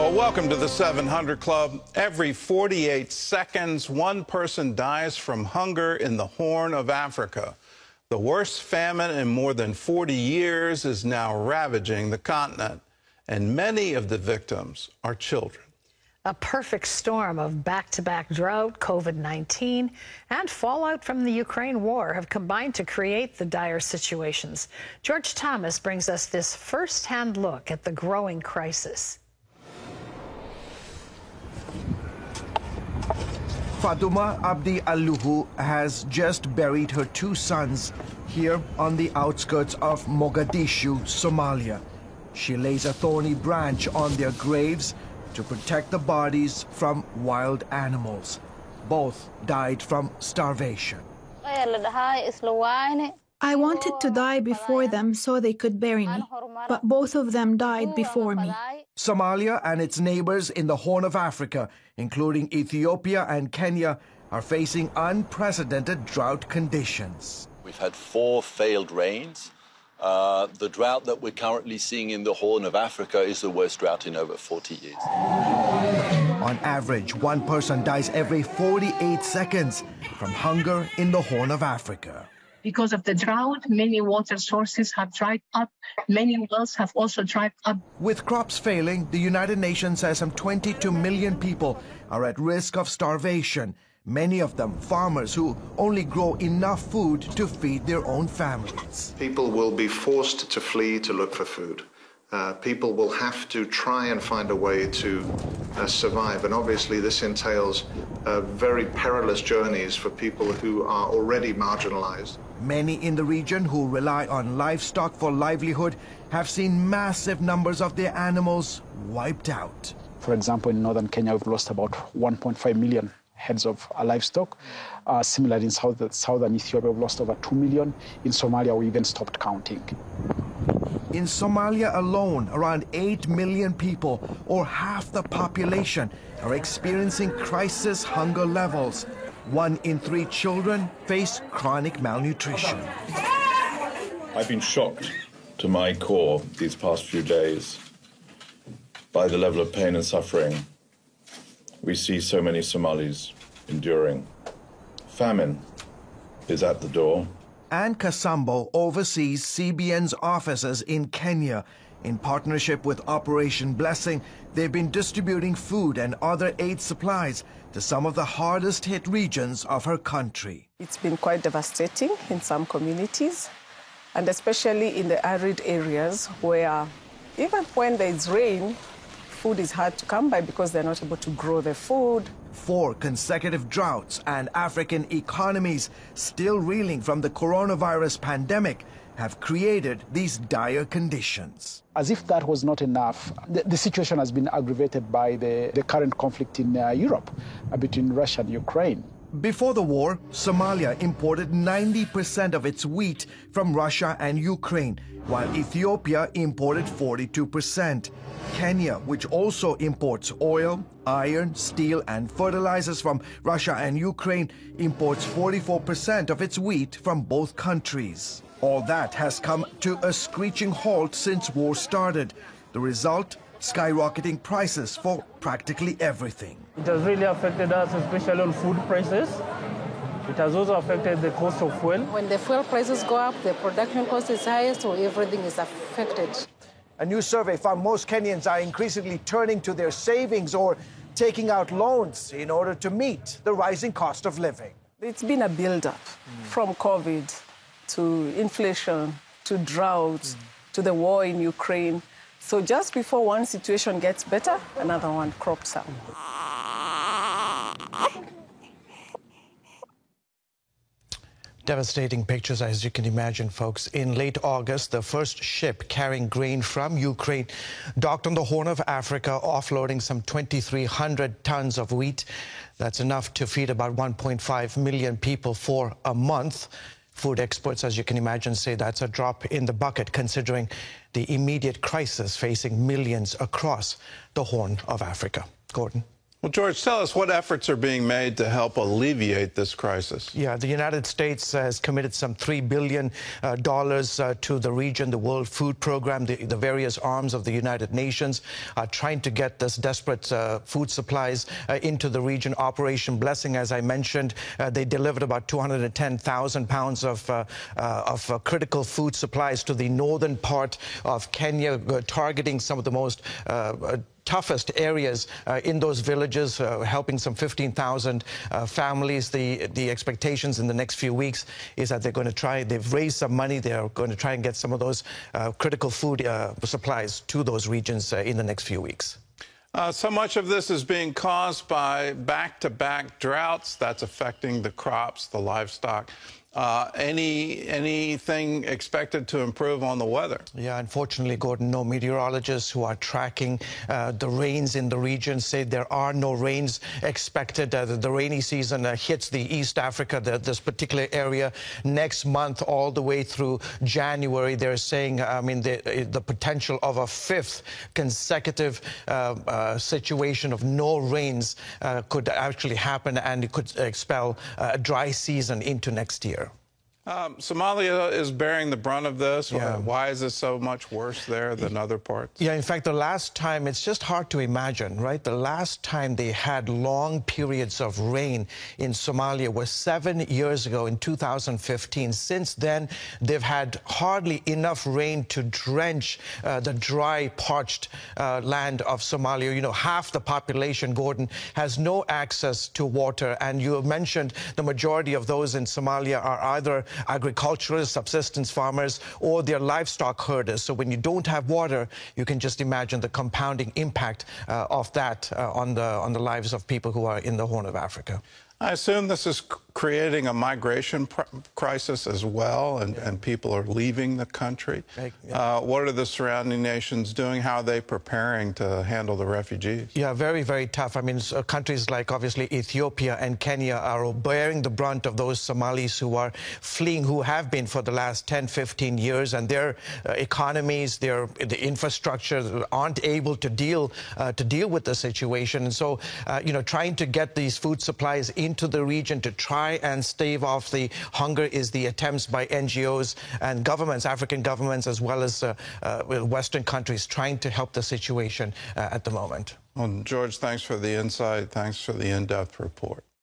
Well, welcome to the 700 Club. Every 48 seconds, one person dies from hunger in the Horn of Africa. The worst famine in more than 40 years is now ravaging the continent, and many of the victims are children. A perfect storm of back-to-back drought, COVID-19, and fallout from the Ukraine war have combined to create the dire situations. George Thomas brings us this first-hand look at the growing crisis. Fatuma Abdi Aluhu has just buried her two sons here on the outskirts of Mogadishu, Somalia. She lays a thorny branch on their graves to protect the bodies from wild animals. Both died from starvation. I wanted to die before them so they could bury me, but both of them died before me. Somalia and its neighbors in the Horn of Africa, including Ethiopia and Kenya, are facing unprecedented drought conditions. We've had 4 failed rains. The drought that we're currently seeing in the Horn of Africa is the worst drought in over 40 years. On average, one person dies every 48 seconds from hunger in the Horn of Africa. Because of the drought, many water sources have dried up. Many wells have also dried up. With crops failing, the United Nations says some 22 million people are at risk of starvation. Many of them farmers who only grow enough food to feed their own families. People will be forced to flee to look for food. People will have to try and find a way to survive. And obviously this entails very perilous journeys for people who are already marginalized. Many in the region who rely on livestock for livelihood have seen massive numbers of their animals wiped out. For example, in northern Kenya, we've lost about 1.5 million heads of livestock. Similarly, in southern Ethiopia, we've lost over 2 million. In Somalia, we even stopped counting. In Somalia alone, around 8 million people, or half the population, are experiencing crisis hunger levels. 1 in 3 children face chronic malnutrition. I've been shocked to my core these past few days by the level of pain and suffering we see so many Somalis enduring. Famine is at the door. Anne Kasambo oversees CBN's offices in Kenya. In partnership with Operation Blessing, they've been distributing food and other aid supplies to some of the hardest-hit regions of her country. It's been quite devastating in some communities, and especially in the arid areas where even when there's rain, food is hard to come by because they're not able to grow their food. 4 consecutive droughts and African economies still reeling from the coronavirus pandemic have created these dire conditions. As if that was not enough, the situation has been aggravated by the current conflict in Europe between Russia and Ukraine. Before the war, Somalia imported 90% of its wheat from Russia and Ukraine, while Ethiopia imported 42%. Kenya, which also imports oil, iron, steel, and fertilizers from Russia and Ukraine, imports 44% of its wheat from both countries. All that has come to a screeching halt since war started. The result? Skyrocketing prices for practically everything. It has really affected us, especially on food prices. It has also affected the cost of fuel. When the fuel prices go up, the production cost is higher, so everything is affected. A new survey found most Kenyans are increasingly turning to their savings or taking out loans in order to meet the rising cost of living. It's been a build-up from COVID to inflation, to drought, to the war in Ukraine. So just before one situation gets better, another one crops up. Devastating pictures, as you can imagine, folks. In late August, the first ship carrying grain from Ukraine docked on the Horn of Africa, offloading some 2,300 tons of wheat. That's enough to feed about 1.5 million people for a month. Food experts, as you can imagine, say that's a drop in the bucket, considering the immediate crisis facing millions across the Horn of Africa. Gordon. Well, George, tell us what efforts are being made to help alleviate this crisis. Yeah, the United States has committed some $3 billion to the region. The World Food Program, the various arms of the United Nations are trying to get this desperate food supplies into the region. Operation Blessing, as I mentioned, they delivered about 210,000 pounds of critical food supplies to the northern part of Kenya, targeting some of the most toughest areas in those villages, helping some 15,000 families. The expectations in the next few weeks is that they're going to try, they've raised some money, they're going to try and get some of those critical food supplies to those regions in the next few weeks. So much of this is being caused by back-to-back droughts that's affecting the crops, the livestock. Anything expected to improve on the weather? Yeah, unfortunately, Gordon, no. Meteorologists who are tracking the rains in the region say there are no rains expected. The rainy season hits the East Africa, this particular area, next month all the way through January. They're saying, I mean, the potential of a fifth consecutive situation of no rains could actually happen, and it could expel a dry season into next year. Somalia is bearing the brunt of this. Yeah. Why is it so much worse there than other parts? Yeah, in fact, the last time, it's just hard to imagine, right? The last time they had long periods of rain in Somalia was 7 years ago in 2015. Since then, they've had hardly enough rain to drench the dry, parched land of Somalia. You know, half the population, Gordon, has no access to water. And you mentioned the majority of those in Somalia are either agriculturalists, subsistence farmers, or they're livestock herders. So when you don't have water, you can just imagine the compounding impact of that on the lives of people who are in the Horn of Africa. I assume this is creating a migration crisis as well, and people are leaving the country. What are the surrounding nations doing? How are they preparing to handle the refugees? Yeah, very, very tough. I mean, countries like, obviously, Ethiopia and Kenya are bearing the brunt of those Somalis who are fleeing, who have been for the last 10, 15 years, and their economies, the infrastructure aren't able to deal with the situation. And so, you know, trying to get these food supplies into the region to try and stave off the hunger is the attempts by NGOs and governments, African governments, as well as Western countries trying to help the situation at the moment. Well, George, thanks for the insight. Thanks for the in-depth report.